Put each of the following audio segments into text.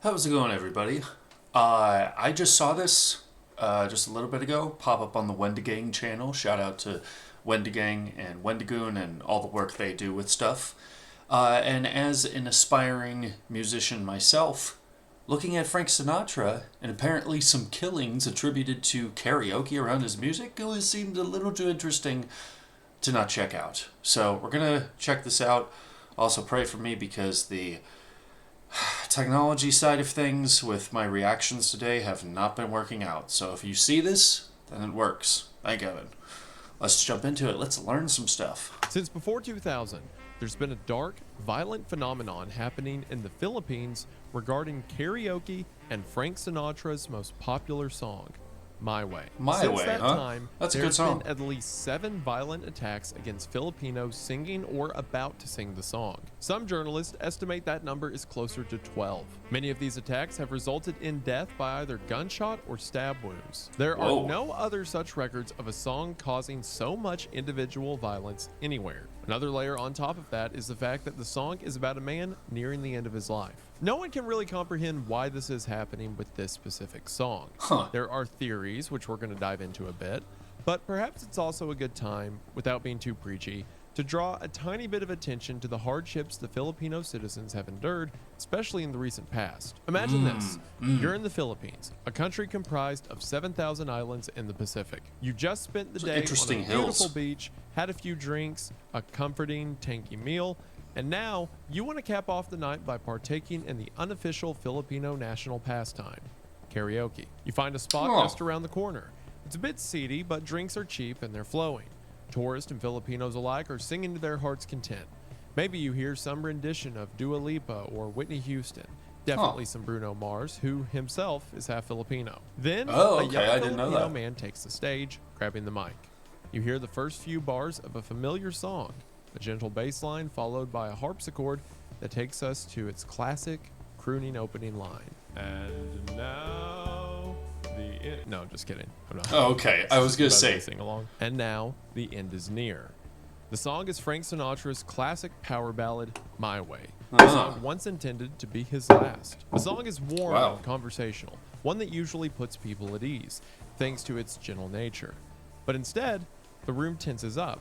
How's it going, everybody? I just saw this just a little bit ago pop up on the Wendigang channel. Shout out to Wendigang and Wendigoon and all the work they do with stuff. And as an aspiring musician myself, looking at Frank Sinatra and apparently some killings attributed to karaoke around his music, it seemed a little too interesting to not check out. So we're gonna check this out. Also, pray for me because the technology side of things with my reactions today have not been working out. So if you see this, then it works. Thank heaven. Let's jump into it. Let's learn some stuff. Since before 2000, there's been a dark, violent phenomenon happening in the Philippines regarding karaoke and Frank Sinatra's most popular song, My Way. My Since Way, that huh? time, That's a good there's song. been at least 7 violent attacks against Filipinos singing or about to sing the song. Some journalists estimate that number is closer to 12. Many of these attacks have resulted in death by either gunshot or stab wounds. There Whoa. are no other such records of a song causing so much individual violence anywhere. Another layer on top of that is the fact that the song is about a man nearing the end of his life. No one can really comprehend why this is happening with this specific song. There are theories, which we're going to dive into a bit, but perhaps it's also a good time, without being too preachy, to draw a tiny bit of attention to the hardships the Filipino citizens have endured, especially in the recent past. Imagine this. You're in the Philippines, a country comprised of 7,000 islands in the Pacific. You just spent the day on a interesting beautiful hills. beach, had a few drinks, a comforting, tanky meal, and now you want to cap off the night by partaking in the unofficial Filipino national pastime, karaoke. You find a spot Oh. just around the corner. It's a bit seedy, but drinks are cheap and they're flowing. Tourists and Filipinos alike are singing to their heart's content. Maybe you hear some rendition of Dua Lipa or Whitney Houston. Definitely some Bruno Mars, who himself is half Filipino. Then Oh, a okay, young I didn't know Filipino that. man takes the stage, grabbing the mic. You hear the first few bars of a familiar song, a gentle bass line followed by a harpsichord that takes us to its classic crooning opening line. And now the end. No, just kidding. I'm not. Oh, okay, I was gonna About say. sing along. And now the end is near. The song is Frank Sinatra's classic power ballad, My Way. The song once intended to be his last. The song is warm Wow. and conversational, one that usually puts people at ease, thanks to its gentle nature. But instead, the room tenses up.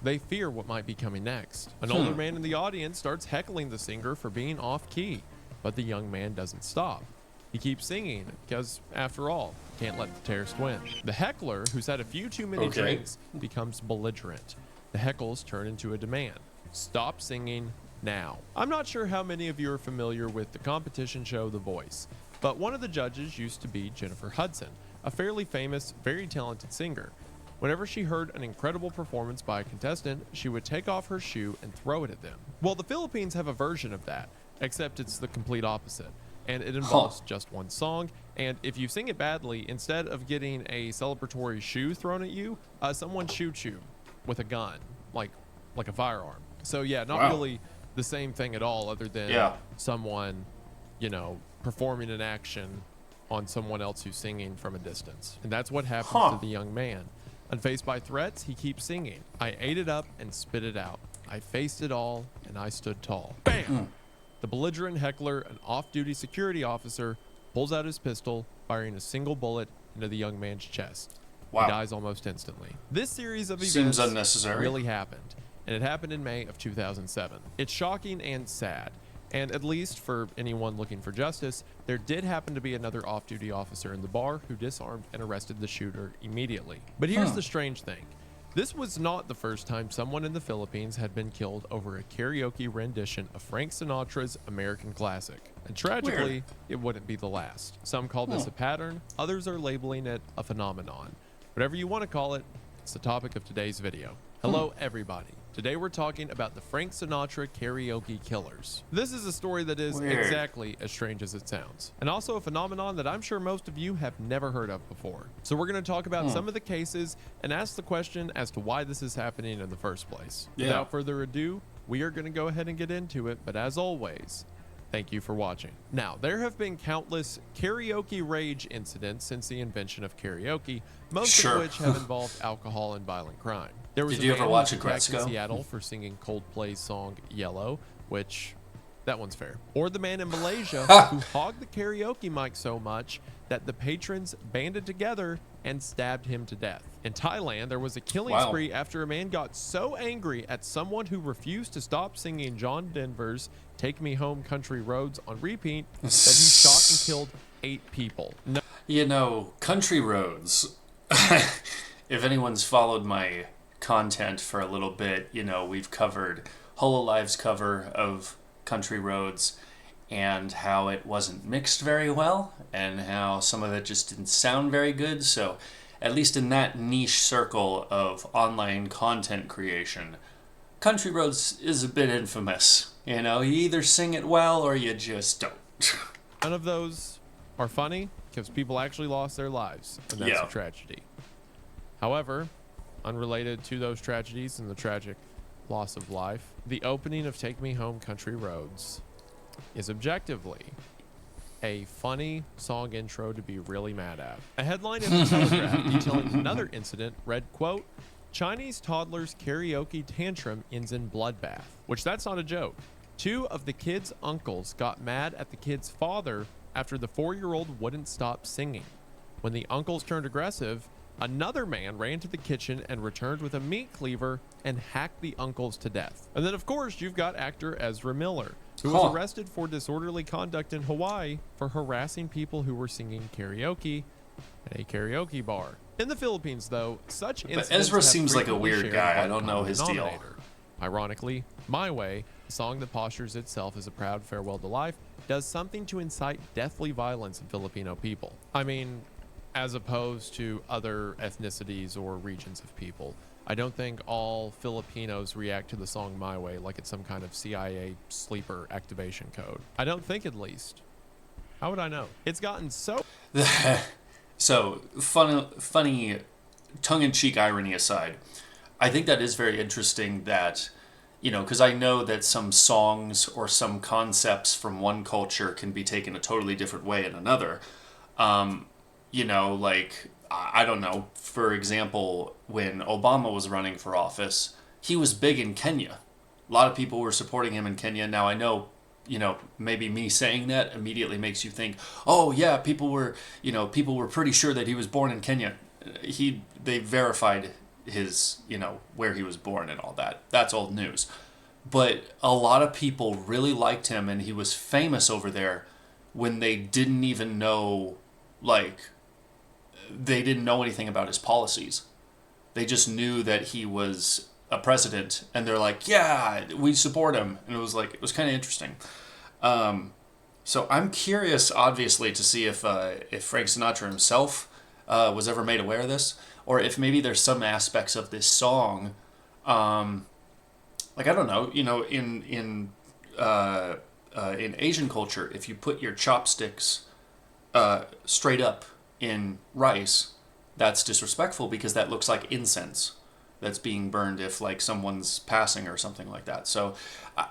They fear what might be coming next. An older man in the audience starts heckling the singer for being off key, but the young man doesn't stop. He keeps singing because, after all, can't let the terrorist win. The heckler, who's had a few too many Okay. drinks, becomes belligerent. The heckles turn into a demand. Stop singing now. I'm not sure how many of you are familiar with the competition show The Voice, but one of the judges used to be Jennifer Hudson, a fairly famous, very talented singer. Whenever she heard an incredible performance by a contestant, she would take off her shoe and throw it at them. Well, the Philippines have a version of that, except it's the complete opposite. And it involves just one song, and if you sing it badly, instead of getting a celebratory shoe thrown at you, someone shoots you with a gun, like a firearm. So yeah, not Wow. really the same thing at all, other than Yeah. someone, performing an action on someone else who's singing from a distance. And that's what happens to the young man. Unfazed by threats, he keeps singing. I ate it up and spit it out. I faced it all and I stood tall. Bam! The belligerent heckler, an off-duty security officer, pulls out his pistol, firing a single bullet into the young man's chest. Wow. He dies almost instantly. This series of Seems events unnecessary. really happened, and it happened in May of 2007. It's shocking and sad, and at least for anyone looking for justice, there did happen to be another off-duty officer in the bar who disarmed and arrested the shooter immediately. But here's the strange thing. This was not the first time someone in the Philippines had been killed over a karaoke rendition of Frank Sinatra's American classic. And tragically, it wouldn't be the last. Some call this a pattern, others are labeling it a phenomenon. Whatever you want to call it, it's the topic of today's video. Hello, everybody. Today we're talking about the Frank Sinatra karaoke killers. This is a story that is Weird. exactly as strange as it sounds, and also a phenomenon that I'm sure most of you have never heard of before. So we're going to talk about some of the cases and ask the question as to why this is happening in the first place. Yeah. Without further ado, we are going to go ahead and get into it, but as always, thank you for watching. Now, there have been countless karaoke rage incidents since the invention of karaoke, most Sure. of which have involved alcohol and violent crime. There was Did a you man ever who watch was attacked in Agresco? Seattle for singing Coldplay's song Yellow, which That one's fair. Or the man in Malaysia who hogged the karaoke mic so much that the patrons banded together and stabbed him to death. In Thailand, there was a killing spree after a man got so angry at someone who refused to stop singing John Denver's Take Me Home Country Roads on repeat that he shot and killed 8 people. No. You know, Country Roads, if anyone's followed my content for a little bit, you know, we've covered Hololive's cover of Country Roads and how it wasn't mixed very well and how some of it just didn't sound very good. So at least in that niche circle of online content creation, Country Roads is a bit infamous. You know, you either sing it well or you just don't. None of those are funny because people actually lost their lives, and that's a tragedy. However, unrelated to those tragedies and the tragic loss of life, the opening of Take Me Home Country Roads is objectively a funny song intro to be really mad at. A headline in the Telegraph detailing another incident read, quote, Chinese toddler's karaoke tantrum ends in bloodbath, which that's not a joke. 2 of the kids' uncles got mad at the kid's father after the 4-year-old wouldn't stop singing. When the uncles turned aggressive, another man ran to the kitchen and returned with a meat cleaver and hacked the uncles to death. And then, of course, you've got actor Ezra Miller, who was arrested for disorderly conduct in Hawaii for harassing people who were singing karaoke at a karaoke bar. In the Philippines, though, such incidents But Ezra seems like a frequently weird shared guy. I one don't know his common deal. denominator. Ironically, My Way, a song that postures itself as a proud farewell to life, does something to incite deathly violence in Filipino people. I mean, as opposed to other ethnicities or regions of people. I don't think all Filipinos react to the song My Way like it's some kind of CIA sleeper activation code. I don't think, at least. How would I know? It's gotten so... So, funny tongue-in-cheek irony aside, I think that is very interesting that, you know, because I know that some songs or some concepts from one culture can be taken a totally different way in another. You know, like, I don't know, for example, when Obama was running for office, he was big in Kenya. A lot of people were supporting him in Kenya. Now, I know, you know, maybe me saying that immediately makes you think, oh, yeah, people were pretty sure that he was born in Kenya. They verified his, you know, where he was born and all that. That's old news. But a lot of people really liked him, and he was famous over there when they didn't even know, like, they didn't know anything about his policies. They just knew that he was a president, and they're like, yeah, we support him. And it was kind of interesting. So I'm curious, obviously, to see if Frank Sinatra himself was ever made aware of this, or if maybe there's some aspects of this song, like, I don't know, you know, in Asian culture, if you put your chopsticks straight up in rice, that's disrespectful because that looks like incense that's being burned if, like, someone's passing or something like that. So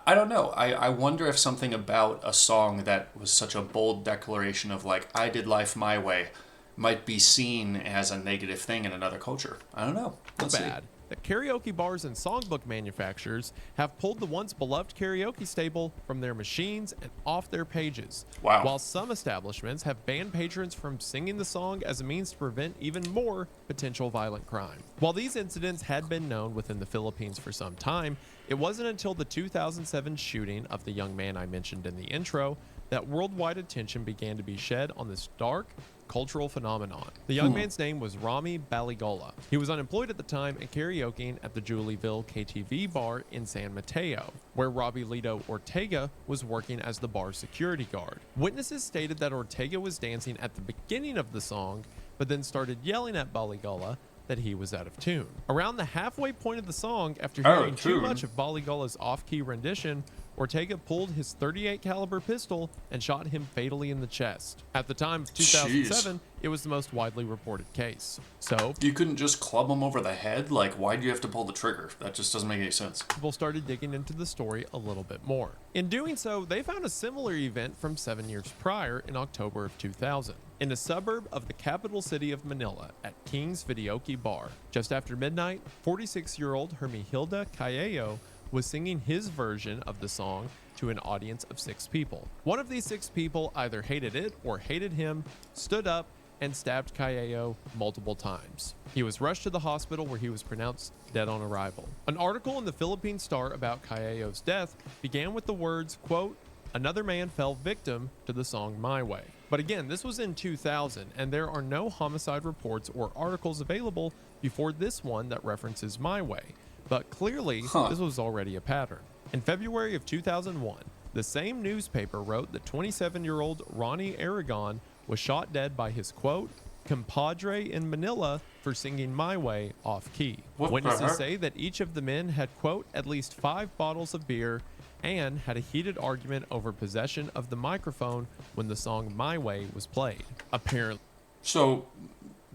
I don't know. I wonder if something about a song that was such a bold declaration of, like, I did life my way might be seen as a negative thing in another culture. I don't know. Let's see. That karaoke bars and songbook manufacturers have pulled the once beloved karaoke stable from their machines and off their pages. Wow. While some establishments have banned patrons from singing the song as a means to prevent even more potential violent crime. While these incidents had been known within the Philippines for some time, it wasn't until the 2007 shooting of the young man I mentioned in the intro that worldwide attention began to be shed on this dark, cultural phenomenon. The young man's name was Rami Baligola. He was unemployed at the time and karaokeing at the Julieville KTV bar in San Mateo, where Robbie Ortega was working as the bar's security guard. Witnesses stated that Ortega was dancing at the beginning of the song, but then started yelling at Baligola that he was out of tune. Around the halfway point of the song, after hearing too much of Baligola's off-key rendition, Ortega pulled his .38 caliber pistol and shot him fatally in the chest. At the time of 2007, it was the most widely reported case. So you couldn't just club him over the head? Like, why do you have to pull the trigger? That just doesn't make any sense. People started digging into the story a little bit more. In doing so, they found a similar event from 7 years prior in October of 2000. In a suburb of the capital city of Manila at King's Videoke Bar. Just after midnight, 46-year-old Hermihilda Calleo was singing his version of the song to an audience of 6 people. One of these 6 people either hated it or hated him, stood up, and stabbed Kayeo multiple times. He was rushed to the hospital where he was pronounced dead on arrival. An article in the Philippine Star about Kayeo's death began with the words, quote, "Another man fell victim to the song My Way." But again, this was in 2000, and there are no homicide reports or articles available before this one that references My Way. But clearly, this was already a pattern. In February of 2001, the same newspaper wrote that 27-year-old Ronnie Aragon was shot dead by his, quote, "compadre in Manila for singing My Way off-key." Witnesses say that each of the men had, quote, "at least 5 bottles of beer and had a heated argument over possession of the microphone when the song My Way was played." Apparently. So,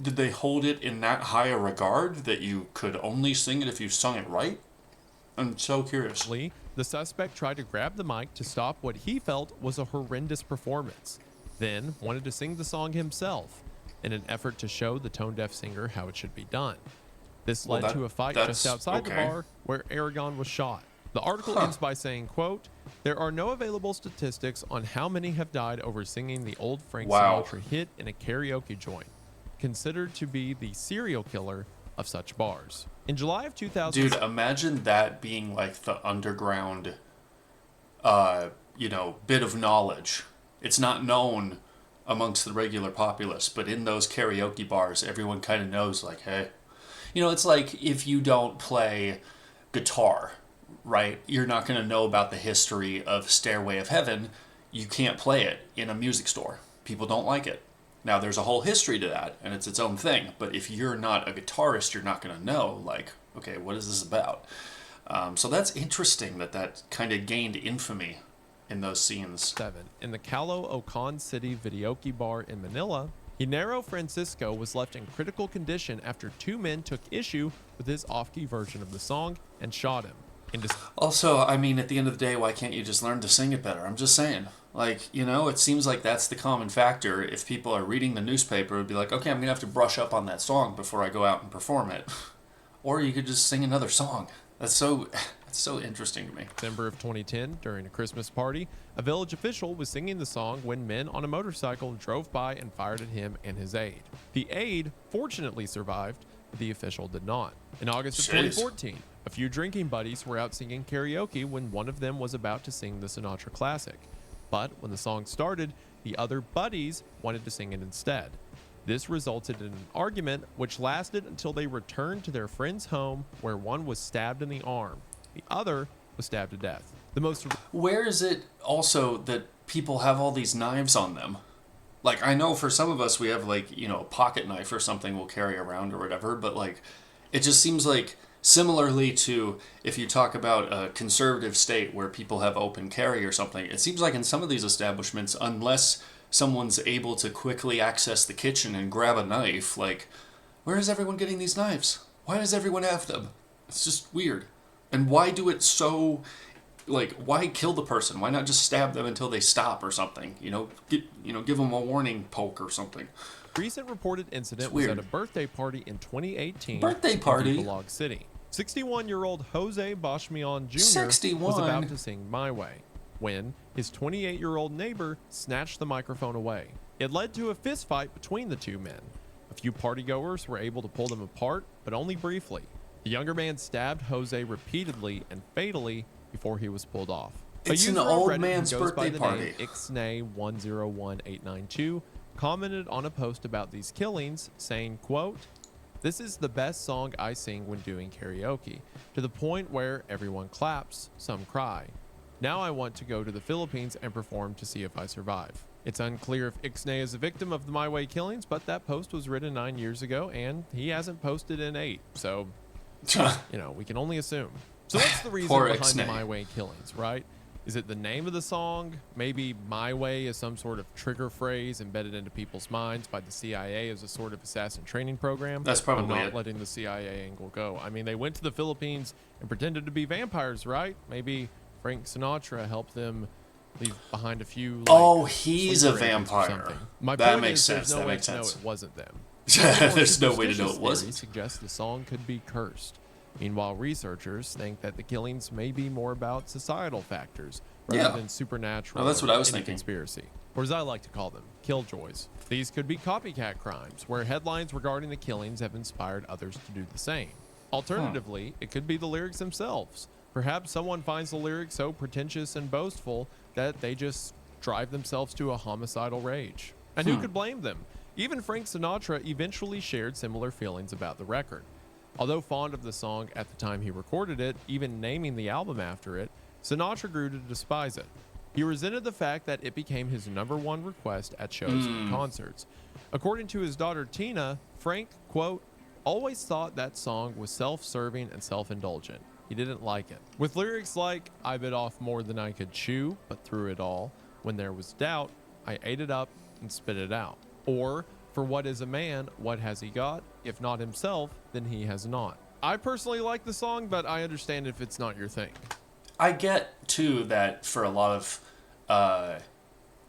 did they hold it in that high a regard that you could only sing it if you sung it right? I'm so curious. The suspect tried to grab the mic to stop what he felt was a horrendous performance, then wanted to sing the song himself in an effort to show the tone-deaf singer how it should be done. This led to a fight just outside the bar where Aragon was shot. The article ends by saying, quote, "There are no available statistics on how many have died over singing the old Frank Sinatra hit in a karaoke joint, considered to be the serial killer of such bars." In July of 2000... Dude, imagine that being like the underground, bit of knowledge. It's not known amongst the regular populace, but in those karaoke bars, everyone kind of knows, like, hey. It's like if you don't play guitar, right? You're not going to know about the history of Stairway of Heaven. You can't play it in a music store. People don't like it. Now, there's a whole history to that, and it's its own thing. But if you're not a guitarist, you're not going to know, like, okay, what is this about? So that's interesting that kind of gained infamy in those scenes. In the Calo Ocan City Videoke bar in Manila, Hinero Francisco was left in critical condition after 2 men took issue with his off-key version of the song and shot him. Also, I mean, at the end of the day, why can't you just learn to sing it better? I'm just saying. Like, it seems like that's the common factor. If people are reading the newspaper, it would be like, okay, I'm going to have to brush up on that song before I go out and perform it. Or you could just sing another song. That's so interesting to me. December of 2010, during a Christmas party, a village official was singing the song when men on a motorcycle drove by and fired at him and his aide. The aide fortunately survived, but the official did not. In August of 2014, a few drinking buddies were out singing karaoke when one of them was about to sing the Sinatra classic. But when the song started, the other buddies wanted to sing it instead. This resulted in an argument which lasted until they returned to their friend's home, where one was stabbed in the arm. The other was stabbed to death. Where is it also that people have all these knives on them? Like, I know for some of us we have, like, a pocket knife or something we'll carry around or whatever, but, like, it just seems like similarly to if you talk about a conservative state where people have open carry or something, it seems like in some of these establishments, unless someone's able to quickly access the kitchen and grab a knife, like, where is everyone getting these knives? Why does everyone have them? It's just weird. And why do it so, like, why kill the person? Why not just stab them until they stop or something? Give them a warning poke or something. Recent reported incident was at a birthday party in 2018 in Bacolod City. 61-year-old Jose Boschmian Jr. was about to sing My Way when his 28-year-old neighbor snatched the microphone away. It led to a fist fight between the 2 men. A few partygoers were able to pull them apart, but only briefly. The younger man stabbed Jose repeatedly and fatally before he was pulled off. It's an old man's birthday party. Ixnay101892 commented on a post about these killings, saying, quote, "This is the best song I sing when doing karaoke, to the point where everyone claps, some cry. Now I want to go to the Philippines and perform to see if I survive." It's unclear if Ixnay is a victim of the My Way killings, but that post was written 9 years ago, and he hasn't posted in 8, so, we can only assume. So what's the reason behind the My Way killings, right? Is it the name of the song? Maybe My Way is some sort of trigger phrase embedded into people's minds by the CIA as a sort of assassin training program. That's probably I'm not letting the CIA angle go. I mean, they went to the Philippines and pretended to be vampires, right? Maybe Frank Sinatra helped them leave behind a few. He's a vampire. That makes sense. That makes sense. No, it wasn't them. There's no way to know it wasn't. Suggests the song could be cursed. Meanwhile, researchers think that the killings may be more about societal factors rather Yeah. than supernatural. Oh, that's what I was any thinking. Conspiracy, or as I like to call them, killjoys. These could be copycat crimes, where headlines regarding the killings have inspired others to do the same. Alternatively, it could be the lyrics themselves. Perhaps someone finds the lyrics so pretentious and boastful that they just drive themselves to a homicidal rage. And who could blame them? Even Frank Sinatra eventually shared similar feelings about the record. Although fond of the song at the time he recorded it, even naming the album after it, Sinatra grew to despise it. He resented the fact that it became his #1 request at shows and concerts. According to his daughter Tina, Frank, quote, always thought that song was self-serving and self-indulgent. He didn't like it. With lyrics like, I bit off more than I could chew, but through it all, when there was doubt, I ate it up and spit it out. Or, for what is a man, what has he got? If not himself, then he has not. I personally like the song, but I understand if it's not your thing. I get, too, that for a lot of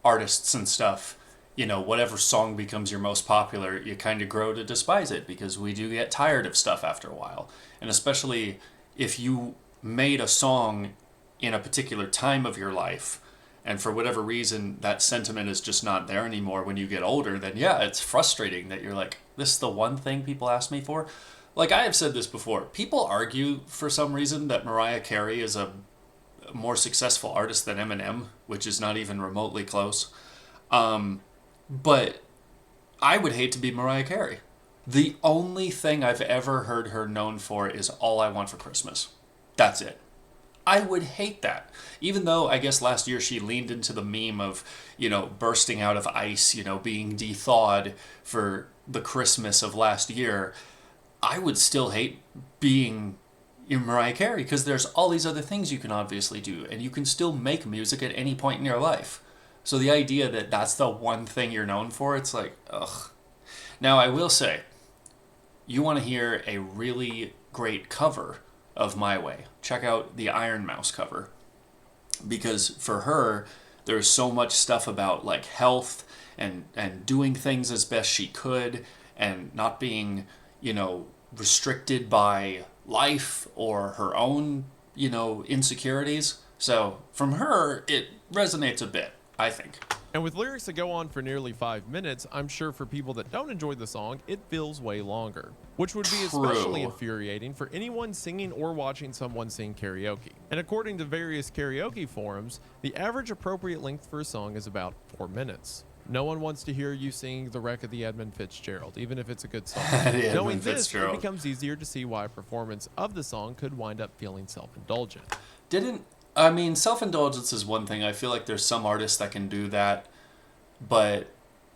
artists and stuff, you know, whatever song becomes your most popular, you kind of grow to despise it because we do get tired of stuff after a while. And especially if you made a song in a particular time of your life, and for whatever reason that sentiment is just not there anymore when you get older, then yeah, it's frustrating that you're like, this is the one thing people ask me for. Like I have said this before, people argue for some reason that Mariah Carey is a more successful artist than Eminem, which is not even remotely close. But I would hate to be Mariah Carey. The only thing I've ever heard her known for is All I Want for Christmas. That's it. I would hate that. Even though I guess last year she leaned into the meme of, you know, bursting out of ice, you know, being de-thawed for the Christmas of last year, I would still hate being Mariah Carey because there's all these other things you can obviously do, and you can still make music at any point in your life. So the idea that that's the one thing you're known for, it's like, ugh. Now, I will say, you want to hear a really great cover of My Way, check out the Iron Mouse cover. Because for her, there's so much stuff about like health and doing things as best she could and not being, you know, restricted by life or her own, you know, insecurities. So from her, it resonates a bit, I think. And with lyrics that go on for nearly 5 minutes, I'm sure for people that don't enjoy the song, it feels way longer, which would be especially True. infuriating for anyone singing or watching someone sing karaoke. And according to various karaoke forums, the average appropriate length for a song is about 4 minutes. No one wants to hear you sing The Wreck of the Edmund Fitzgerald, even if it's a good song. The Knowing Edmund this, it Fitzgerald. becomes easier to see why a performance of the song could wind up feeling self-indulgent. Self-indulgence is one thing. I feel like there's some artists that can do that. But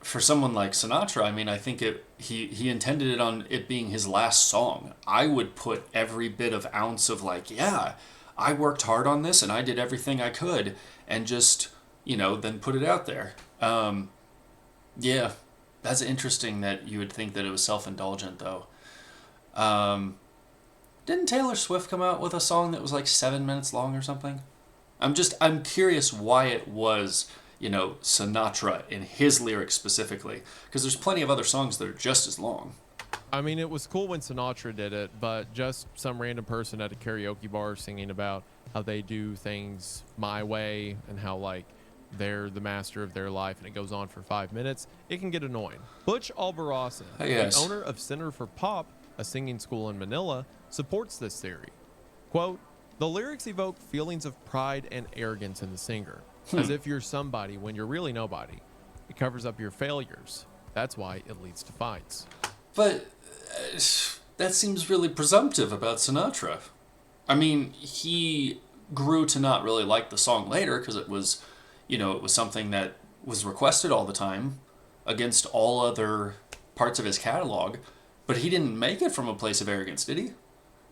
for someone like Sinatra, I mean, I think he intended it on it being his last song. I would put every bit of ounce of like, yeah, I worked hard on this and I did everything I could and just, you know, then put it out there. Yeah, that's interesting that you would think that it was self-indulgent though. Didn't Taylor Swift come out with a song that was like 7 minutes long or something? I'm curious why it was, you know, Sinatra in his lyrics specifically, because there's plenty of other songs that are just as long. I mean, it was cool when Sinatra did it, but just some random person at a karaoke bar singing about how they do things my way and how, like, they're the master of their life and it goes on for 5 minutes, it can get annoying. Butch Albarracin, Yes. the owner of Center for Pop, a singing school in Manila, supports this theory. Quote, the lyrics evoke feelings of pride and arrogance in the singer, as if you're somebody when you're really nobody. It covers up your failures. That's why it leads to fights. But that seems really presumptive about Sinatra. I mean, he grew to not really like the song later because it was, you know, it was something that was requested all the time against all other parts of his catalog. But he didn't make it from a place of arrogance, did he?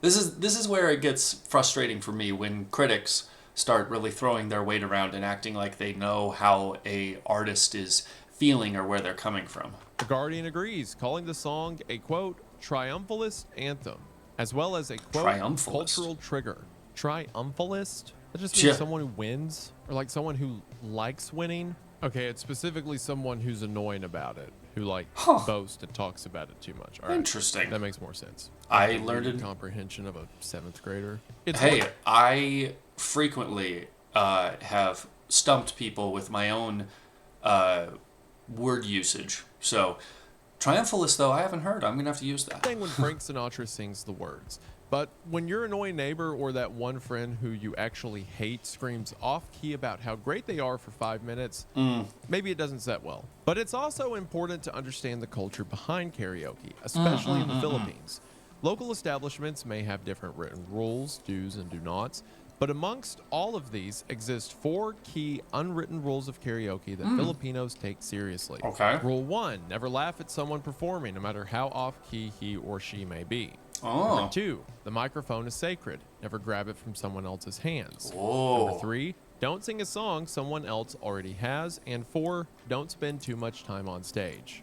This is where it gets frustrating for me when critics start really throwing their weight around and acting like they know how a artist is feeling or where they're coming from. The Guardian agrees, calling the song a, quote, triumphalist anthem, as well as a, quote, Triumphalist. cultural trigger. Triumphalist? That just means someone who wins, or like someone who likes winning. Okay, it's specifically someone who's annoying about it, who like boasts and talks about it too much. All right, Interesting. that makes more sense. I The learned weird it. comprehension of a 7th grader. It's Hey, like- I frequently have stumped people with my own word usage. So, Triumphalist, though, I haven't heard. I'm going to have to use that. Thing when Frank Sinatra sings the words. But when your annoying neighbor or that one friend who you actually hate screams off key about how great they are for 5 minutes, maybe it doesn't set well. But it's also important to understand the culture behind karaoke, especially in the Philippines. Local establishments may have different written rules, do's and do nots, but amongst all of these exist 4 key unwritten rules of karaoke that Filipinos take seriously. Okay. Rule 1, never laugh at someone performing, no matter how off key he or she may be. Oh. Number 2, the microphone is sacred. Never grab it from someone else's hands. Oh. Number 3, don't sing a song someone else already has. And 4, don't spend too much time on stage.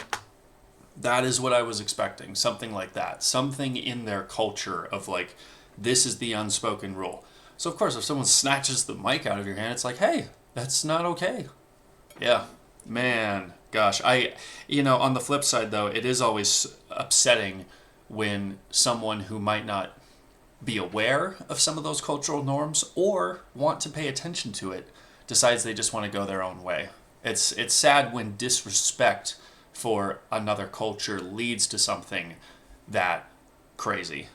That is what I was expecting. Something like that. Something in their culture of like, this is the unspoken rule. So, of course, if someone snatches the mic out of your hand, it's like, hey, that's not okay. Yeah. Man, gosh. On the flip side, though, it is always upsetting when someone who might not be aware of some of those cultural norms or want to pay attention to it decides they just want to go their own way. It's sad when disrespect for another culture leads to something that crazy,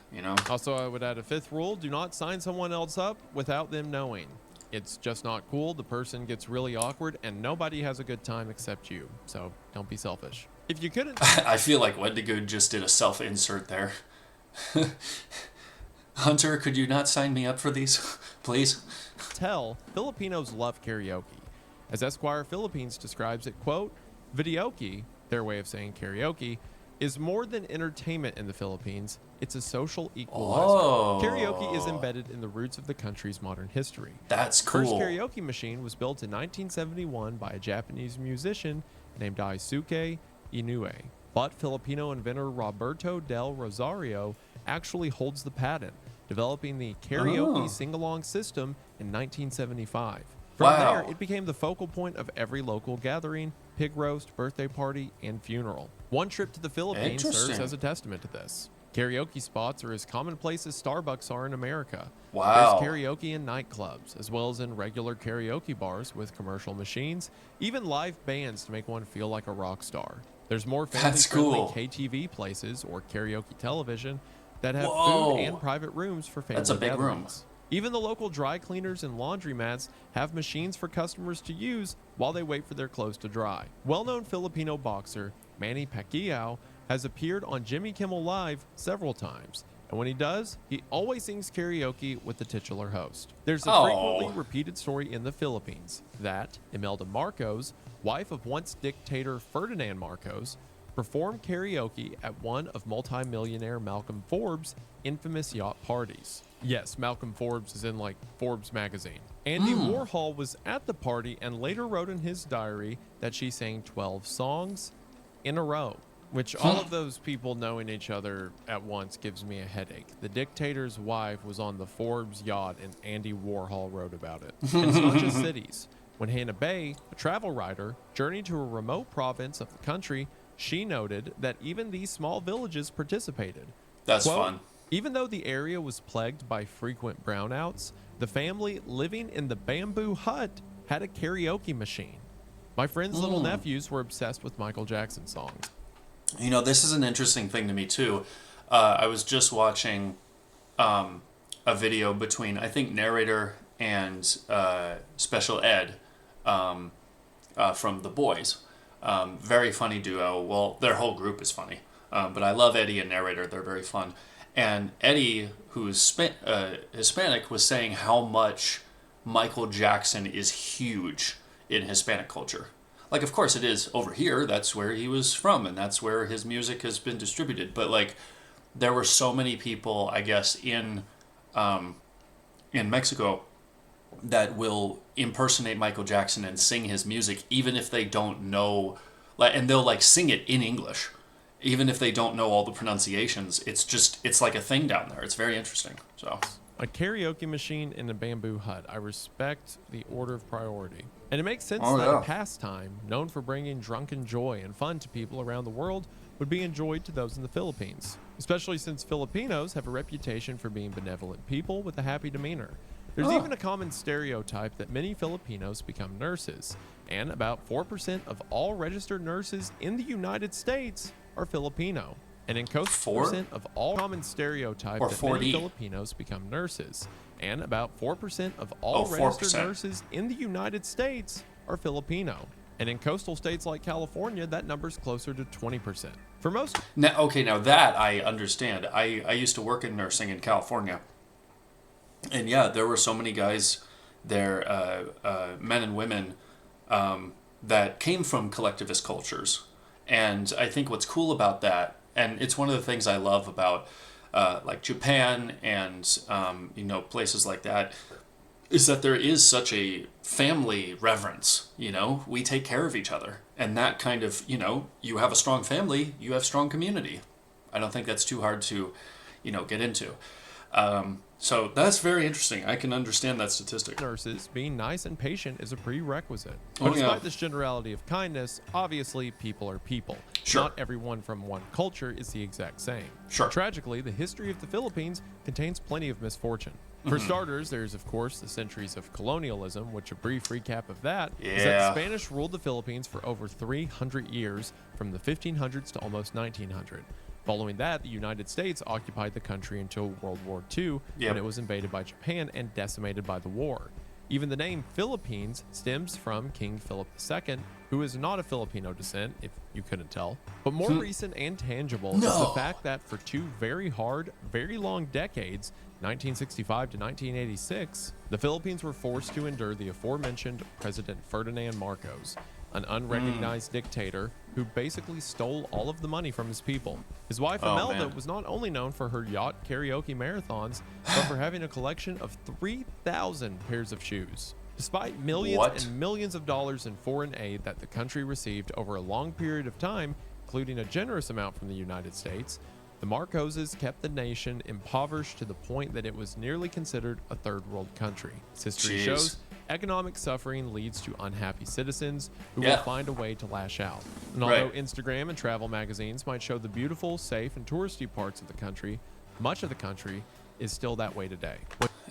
Also, I would add a 5th rule: do not sign someone else up without them knowing. It's just not cool. The person gets really awkward and nobody has a good time except you. So don't be selfish. If you couldn't I feel like Wendigoon just did a self-insert there. Hunter, could you not sign me up for these, please? tell, Filipinos love karaoke. As Esquire Philippines describes it, quote, videoke, their way of saying karaoke, is more than entertainment in the Philippines. It's a social equalizer. Oh. Karaoke is embedded in the roots of the country's modern history. That's The cool. first karaoke machine was built in 1971 by a Japanese musician named Daisuke Inoue. But Filipino inventor Roberto del Rosario actually holds the patent, developing the karaoke sing-along system in 1975. From Wow. there, it became the focal point of every local gathering, pig roast, birthday party, and funeral. One trip to the Philippines serves Interesting. as a testament to this. Karaoke spots are as commonplace as Starbucks are in America. Wow. There's karaoke in nightclubs, as well as in regular karaoke bars with commercial machines, even live bands to make one feel like a rock star. There's more That's family-friendly cool. KTV places or karaoke television that have Whoa. food and private rooms for family That's a big room. gatherings. Even the local dry cleaners and laundromats have machines for customers to use while they wait for their clothes to dry. Well-known Filipino boxer Manny Pacquiao has appeared on Jimmy Kimmel Live several times, and when he does, he always sings karaoke with the titular host. There's a frequently repeated story in the Philippines that Imelda Marcos, wife of once dictator Ferdinand Marcos, performed karaoke at one of multimillionaire Malcolm Forbes' infamous yacht parties. Yes, Malcolm Forbes is in like Forbes magazine. Andy Warhol was at the party and later wrote in his diary that she sang 12 songs in a row, which all of those people knowing each other at once gives me a headache. The dictator's wife was on the Forbes yacht and Andy Warhol wrote about it. And it's not just cities. When Hanmaybeee, a travel writer, journeyed to a remote province of the country, she noted that even these small villages participated. That's Quote, fun. even though the area was plagued by frequent brownouts, the family living in the bamboo hut had a karaoke machine. My friend's little nephews were obsessed with Michael Jackson songs. This is an interesting thing to me, too. I was just watching a video between, I think, narrator and Special Ed from The Boys. Very funny duo. Well, their whole group is funny. But I love Eddie and narrator. They're very fun. And Eddie, who's Hispanic, was saying how much Michael Jackson is huge in Hispanic culture. Like, of course it is over here. That's where he was from, and that's where his music has been distributed. But, like, there were so many people, I guess, in Mexico that will impersonate Michael Jackson and sing his music, even if they don't know, and they'll, like, sing it in English. Even if they don't know all the pronunciations, it's like a thing down there. It's very interesting. So A karaoke machine in a bamboo hut. I respect the order of priority. And it makes sense that a pastime known for bringing drunken joy and fun to people around the world would be enjoyed to those in the Philippines, especially since Filipinos have a reputation for being benevolent people with a happy demeanor. There's even a common stereotype that many Filipinos become nurses, and about 4% of all registered nurses in the United States are Filipino. And in coastal 4% of all common stereotype or that 40. many Filipinos become nurses, and about 4% of all registered 4%. nurses in the United States are Filipino. And in coastal states like California, that number's closer to 20%. For most Now that I understand. I used to work in nursing in California. And yeah, there were so many guys there, men and women, that came from collectivist cultures. And I think what's cool about that, and it's one of the things I love about like Japan and places like that, is that there is such a family reverence. We take care of each other, and that kind of, you have a strong family, you have strong community. I don't think that's too hard to get into. So that's very interesting. I can understand that statistic. nurses, being nice and patient is a prerequisite. Oh, But despite yeah. this generality of kindness, obviously people are people. Sure. Not everyone from one culture is the exact same. Sure. Tragically, the history of the Philippines contains plenty of misfortune. For starters, there's of course the centuries of colonialism, which a brief recap of that is that the Yeah. Spanish ruled the Philippines for over 300 years, from the 1500s to almost 1900. Following that, the United States occupied the country until World War II, Yep. when it was invaded by Japan and decimated by the war. Even the name Philippines stems from King Philip II, who is not of Filipino descent, if you couldn't tell. But more recent and tangible is the No. fact that for two very hard, very long decades, 1965 to 1986, the Philippines were forced to endure the aforementioned President Ferdinand Marcos, an unrecognized dictator who basically stole all of the money from his people. His wife Oh, Imelda man. was not only known for her yacht karaoke marathons, but for having a collection of 3,000 pairs of shoes. Despite millions What? and millions of dollars in foreign aid that the country received over a long period of time, including a generous amount from the United States, the Marcoses kept the nation impoverished to the point that it was nearly considered a third world country. As history Jeez. shows, economic suffering leads to unhappy citizens who will Yeah. find a way to lash out. And Right. although Instagram and travel magazines might show the beautiful, safe, and touristy parts of the country, much of the country is still that way today.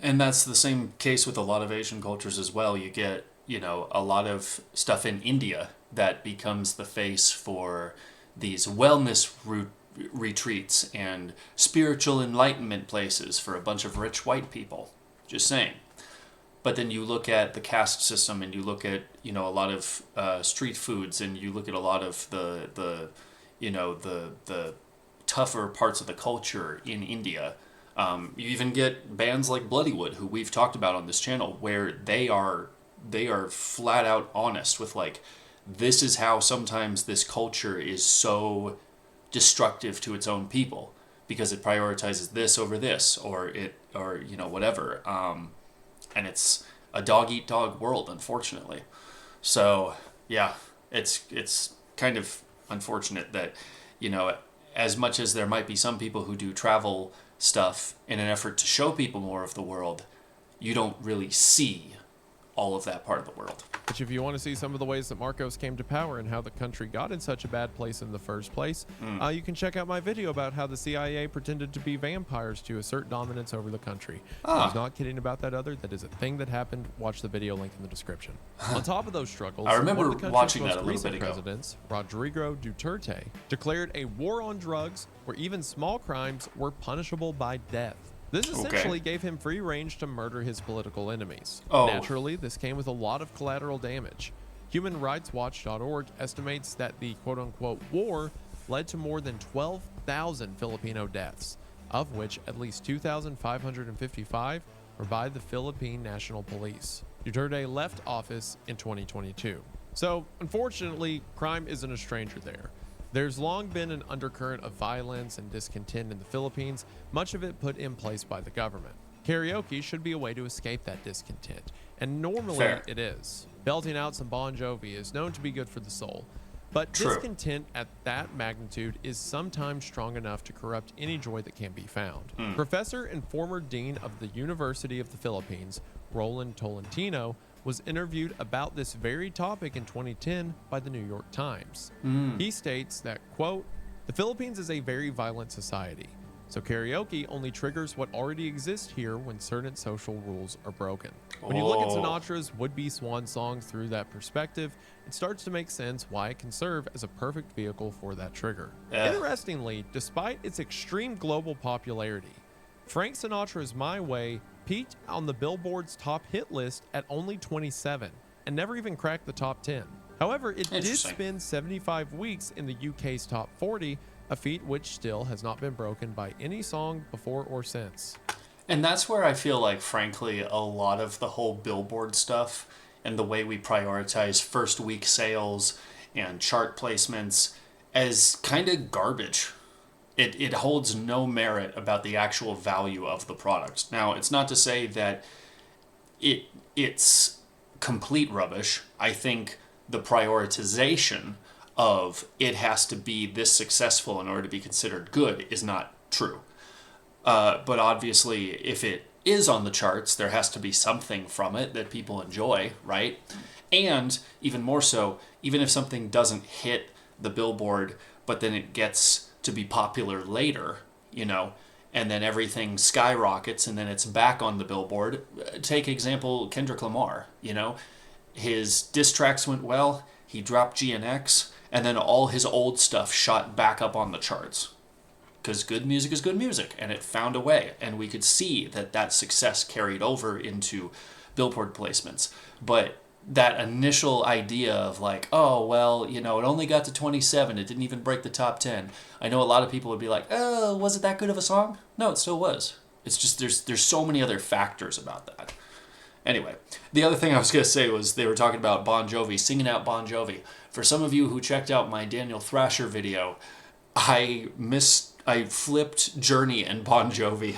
And that's the same case with a lot of Asian cultures as well. You get, a lot of stuff in India that becomes the face for these wellness retreats and spiritual enlightenment places for a bunch of rich white people. Just saying. But then you look at the caste system, and you look at a lot of street foods, and you look at a lot of the tougher parts of the culture in India. You even get bands like Bloodywood, who we've talked about on this channel, where they are flat out honest with, like, this is how sometimes this culture is so destructive to its own people because it prioritizes this over this, or whatever. And it's a dog eat dog world, unfortunately. So yeah, it's kind of unfortunate that, as much as there might be some people who do travel stuff in an effort to show people more of the world, you don't really see all of that part of the world. Which, if you want to see some of the ways that Marcos came to power and how the country got in such a bad place in the first place, you can check out my video about how the CIA pretended to be vampires to assert dominance over the country. I was not kidding about that other. That is a thing that happened. Watch the video link in the description. On top of those struggles, I remember one of the country's watching that most a little recent bit ago. presidents, Rodrigo Duterte, declared a war on drugs where even small crimes were punishable by death. This essentially gave him free range to murder his political enemies. Oh. Naturally, this came with a lot of collateral damage. HumanRightsWatch.org estimates that the quote-unquote war led to more than 12,000 Filipino deaths, of which at least 2,555 were by the Philippine National Police. Duterte left office in 2022. So, unfortunately, crime isn't a stranger there. There's long been an undercurrent of violence and discontent in the Philippines, much of it put in place by the government. Karaoke should be a way to escape that discontent, and normally Fair. it is. Belting out some Bon Jovi is known to be good for the soul, but True. discontent at that magnitude is sometimes strong enough to corrupt any joy that can be found. Professor and former dean of the University of the Philippines, Roland Tolentino, was interviewed about this very topic in 2010 by the New York Times. He states that, quote, "The Philippines is a very violent society. So karaoke only triggers what already exists here when certain social rules are broken. When you look at Oh. Sinatra's would-be swan song through that perspective, it starts to make sense why it can serve as a perfect vehicle for that trigger. Yeah. Interestingly, despite its extreme global popularity, Frank Sinatra's My Way peaked on the Billboard's top hit list at only 27 and never even cracked the top 10. However, it did Interesting. spend 75 weeks in the UK's top 40, a feat which still has not been broken by any song before or since. And that's where I feel like, frankly, a lot of the whole Billboard stuff and the way we prioritize first week sales and chart placements as kind of garbage. It holds no merit about the actual value of the product. Now, it's not to say that it's complete rubbish. I think the prioritization of it has to be this successful in order to be considered good is not true. But obviously, if it is on the charts, there has to be something from it that people enjoy, right? And even more so, even if something doesn't hit the Billboard, but then it gets to be popular later, and then everything skyrockets and then it's back on the Billboard. Take example Kendrick Lamar, his diss tracks went well, he dropped GNX, and then all his old stuff shot back up on the charts. Because good music is good music, and it found a way, and we could see that success carried over into Billboard placements. But that initial idea of like, oh, well, it only got to 27, it didn't even break the top 10. I know a lot of people would be like, oh, was it that good of a song? No, it still was. It's just there's so many other factors about that. Anyway, the other thing I was going to say was they were talking about Bon Jovi, singing out Bon Jovi. For some of you who checked out my Daniel Thrasher video, I flipped Journey and Bon Jovi.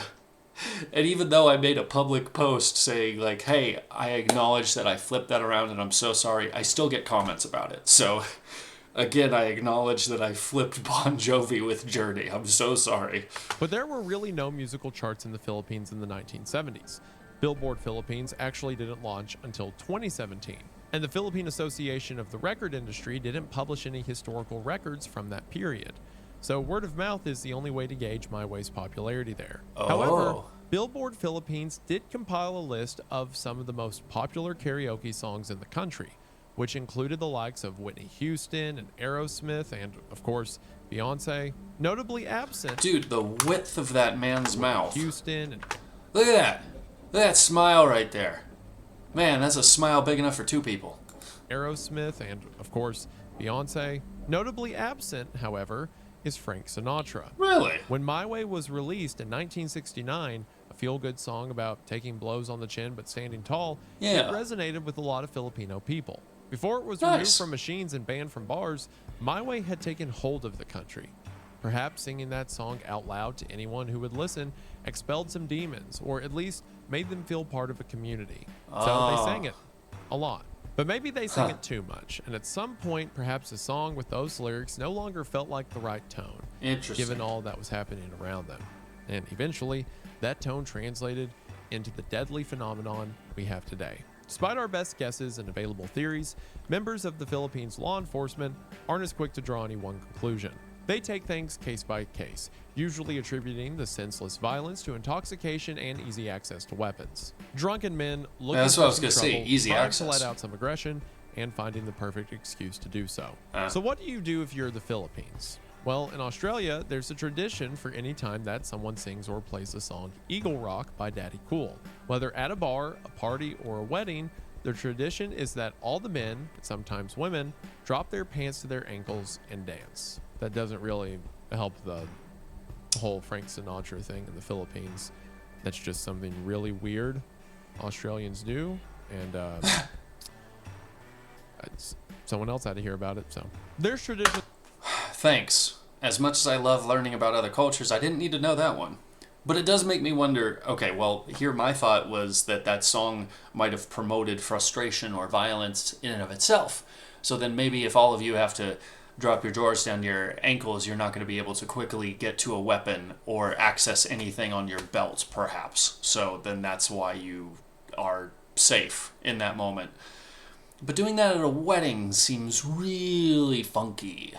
And even though I made a public post saying like, hey, I acknowledge that I flipped that around and I'm so sorry, I still get comments about it. So again, I acknowledge that I flipped Bon Jovi with Journey. I'm so sorry. But there were really no musical charts in the Philippines in the 1970s. Billboard Philippines actually didn't launch until 2017. And the Philippine Association of the Record Industry didn't publish any historical records from that period. So word of mouth is the only way to gauge My Way's popularity there. Oh. However, Billboard Philippines did compile a list of some of the most popular karaoke songs in the country, which included the likes of Whitney Houston and Aerosmith and, of course, Beyonce. Notably absent, Dude, the width of that man's mouth. Houston and Look at that. Look at that smile right there. Man, that's a smile big enough for two people. Aerosmith and, of course, Beyonce. Notably absent, however, is Frank Sinatra. Really? When My Way was released in 1969, a feel-good song about taking blows on the chin but standing tall, Yeah. it resonated with a lot of Filipino people. Before it was Nice. removed from machines and banned from bars, My Way had taken hold of the country. Perhaps singing that song out loud to anyone who would listen expelled some demons, or at least made them feel part of a community. So they sang it a lot. But maybe they sang it too much, and at some point, perhaps a song with those lyrics no longer felt like the right tone, Interesting. given all that was happening around them. And eventually, that tone translated into the deadly phenomenon we have today. Despite our best guesses and available theories, members of the Philippines law enforcement aren't as quick to draw any one conclusion. They take things case by case, usually attributing the senseless violence to intoxication and easy access to weapons. Drunken men looking That's for what I was some gonna say, trouble, easy trying access. to let out some aggression, and finding the perfect excuse to do so. Uh. So what do you do if you're the Philippines? Well, in Australia, there's a tradition for any time that someone sings or plays the song Eagle Rock by Daddy Cool. Whether at a bar, a party, or a wedding, the tradition is that all the men, and sometimes women, drop their pants to their ankles and dance. That doesn't really help the whole Frank Sinatra thing in the Philippines. That's just something really weird Australians do, and someone else had to hear about it. So there's tradition. Thanks. As much as I love learning about other cultures, I didn't need to know that one. But it does make me wonder, okay, well, here my thought was that song might have promoted frustration or violence in and of itself. So then maybe if all of you have to drop your drawers down to your ankles, you're not going to be able to quickly get to a weapon or access anything on your belt, perhaps. So then that's why you are safe in that moment. But doing that at a wedding seems really funky.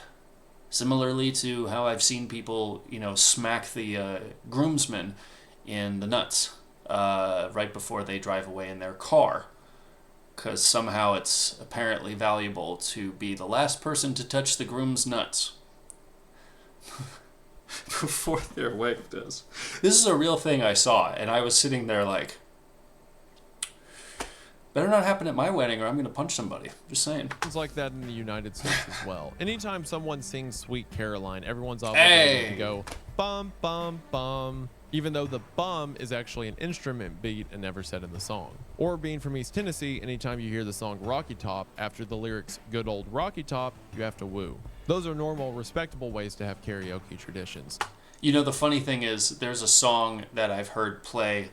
Similarly to how I've seen people, smack the groomsmen in the nuts right before they drive away in their car. Because somehow it's apparently valuable to be the last person to touch the groom's nuts before their wife does. This is a real thing I saw, and I was sitting there like, better not happen at my wedding or I'm going to punch somebody. Just saying. It's like that in the United States as well. Anytime someone sings Sweet Caroline, everyone's obligated to go bum, bum, bum, even though the bum is actually an instrument beat and never said in the song. Or being from East Tennessee, anytime you hear the song Rocky Top, after the lyrics good old Rocky Top, you have to woo. Those are normal, respectable ways to have karaoke traditions. The funny thing is, there's a song that I've heard play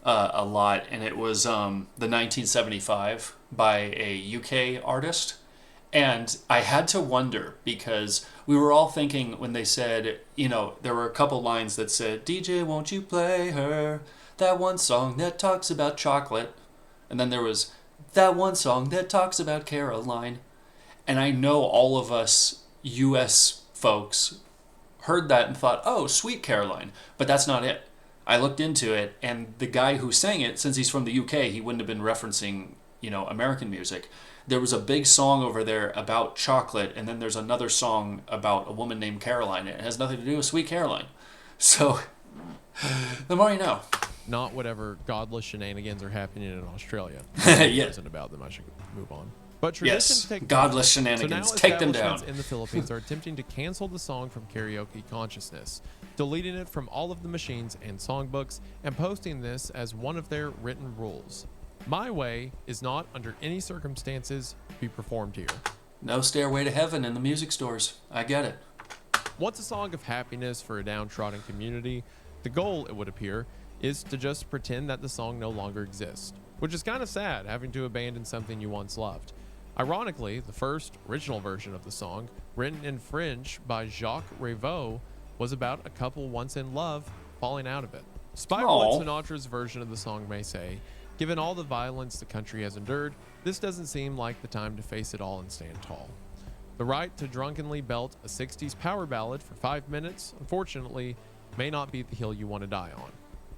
a lot, and it was the 1975 by a UK artist. And I had to wonder, because we were all thinking when they said, there were a couple lines that said, DJ, won't you play her that one song that talks about chocolate? And then there was that one song that talks about Caroline. And I know all of us US folks heard that and thought, oh, Sweet Caroline. But that's not it. I looked into it, and the guy who sang it, since he's from the UK, he wouldn't have been referencing, American music. There was a big song over there about chocolate, and then there's another song about a woman named Caroline. It has nothing to do with Sweet Caroline. So, the more you know. Not whatever godless shenanigans are happening in Australia. Yeah. Isn't about them. I should move on. But traditions take godless time. shenanigans. So now take them down. establishments in the Philippines are attempting to cancel the song from karaoke consciousness, deleting it from all of the machines and songbooks, and posting this as one of their written rules. My Way is not, under any circumstances, to be performed here. No Stairway to Heaven in the music stores. I get it. Once a song of happiness for a downtrodden community, the goal, it would appear, is to just pretend that the song no longer exists, which is kind of sad, having to abandon something you once loved. Ironically, the first original version of the song, written in French by Jacques Revaux, was about a couple once in love falling out of it. Despite what Sinatra's version of the song may say, given all the violence the country has endured, this doesn't seem like the time to face it all and stand tall. The right to drunkenly belt a 60s power ballad for 5 minutes, unfortunately, may not be the hill you want to die on.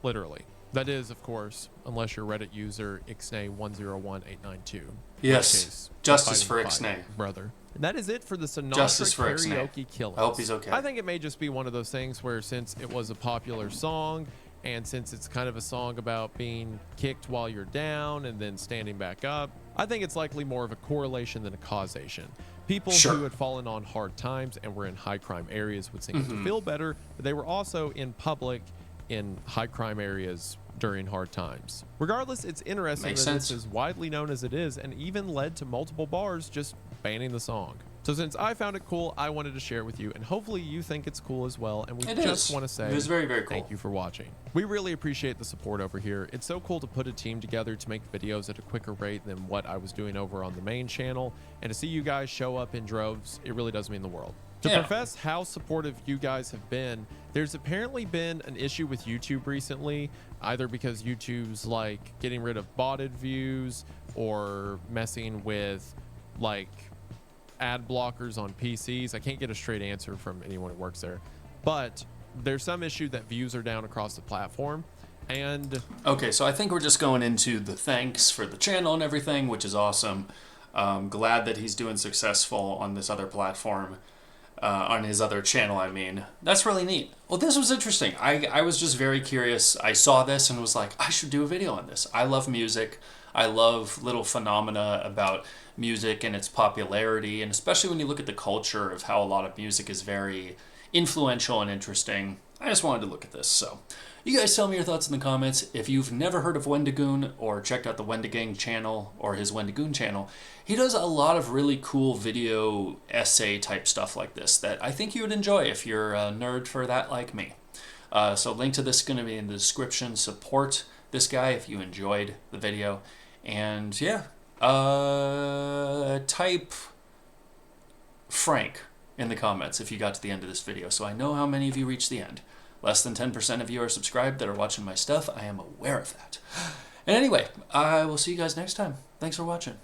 Literally. That is, of course, unless you're Reddit user Ixnay101892. Yes. Justice for Ixnay. Brother. And that is it for the Sinatra Justice for karaoke killings. I hope he's okay. I think it may just be one of those things where, since it was a popular song, and since it's kind of a song about being kicked while you're down and then standing back up, I think it's likely more of a correlation than a causation. People who had fallen on hard times and were in high crime areas would sing it to feel better, but they were also in public in high crime areas during hard times. Regardless, it's interesting that this is widely known as it is, and even led to multiple bars just banning the song. So since I found it cool, I wanted to share it with you, and hopefully you think it's cool as well. And we just want to say it is very, very cool. Thank you for watching. We really appreciate the support over here. It's so cool to put a team together to make videos at a quicker rate than what I was doing over on the main channel, and to see you guys show up in droves, it really does mean the world. To profess how supportive you guys have been, there's apparently been an issue with YouTube recently, either because YouTube's like getting rid of botted views or messing with like ad blockers on PCs. I can't get a straight answer from anyone who works there, but there's some issue that views are down across the platform. And okay, so I think we're just going into the thanks for the channel and everything, which is awesome. Glad that he's doing successful on this other platform. On his other channel, I mean. That's really neat. Well, this was interesting. I was just very curious. I saw this and was like, I should do a video on this. I love music. I love little phenomena about music and its popularity, and especially when you look at the culture of how a lot of music is very influential and interesting. I just wanted to look at this, so you guys tell me your thoughts in the comments. If you've never heard of Wendigoon or checked out the Wendigang channel or his Wendigoon channel, he does a lot of really cool video essay type stuff like this that I think you would enjoy if you're a nerd for that like me. So link to this is going to be in the description. Support this guy if you enjoyed the video. And yeah, type Frank in the comments if you got to the end of this video, so I know how many of you reached the end. Less than 10% of you are subscribed that are watching my stuff. I am aware of that. And anyway, I will see you guys next time. Thanks for watching.